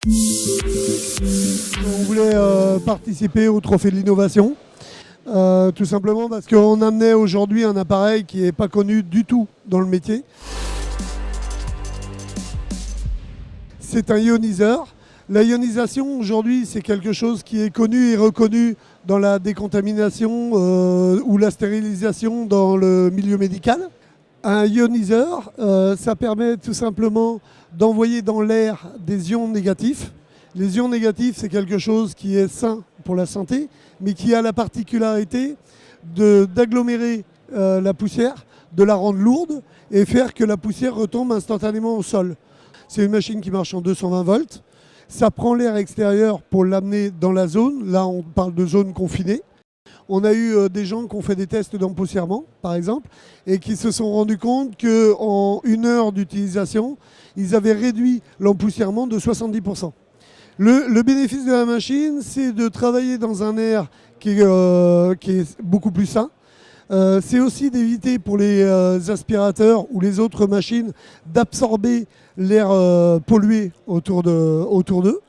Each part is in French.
On voulait participer au Trophée de l'innovation, tout simplement parce qu'on amenait aujourd'hui un appareil qui n'est pas connu du tout dans le métier. C'est un ioniseur. La ionisation aujourd'hui, c'est quelque chose qui est connu et reconnu dans la décontamination ou la stérilisation dans le milieu médical. Un ioniseur, ça permet tout simplement d'envoyer dans l'air des ions négatifs. Les ions négatifs, c'est quelque chose qui est sain pour la santé, mais qui a la particularité d'agglomérer la poussière, de la rendre lourde et faire que la poussière retombe instantanément au sol. C'est une machine qui marche en 220 volts. Ça prend l'air extérieur pour l'amener dans la zone. Là, on parle de zone confinée. On a eu des gens qui ont fait des tests d'empoussièrement, par exemple, et qui se sont rendus compte qu'en 1 heure d'utilisation, ils avaient réduit l'empoussièrement de 70%. Le bénéfice de la machine, c'est de travailler dans un air qui est beaucoup plus sain. C'est aussi d'éviter pour les aspirateurs ou les autres machines d'absorber l'air pollué autour d'eux.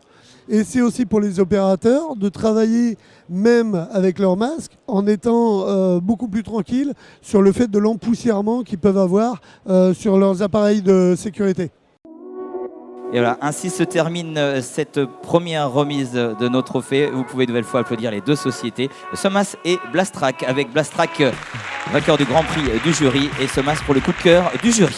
Et c'est aussi pour les opérateurs de travailler même avec leur masque en étant beaucoup plus tranquilles sur le fait de l'empoussièrement qu'ils peuvent avoir sur leurs appareils de sécurité. Et voilà, ainsi se termine cette première remise de nos trophées. Vous pouvez une nouvelle fois applaudir les deux sociétés, Somas et Blastrac, avec Blastrac vainqueur du Grand Prix du jury et Somas pour le coup de cœur du jury.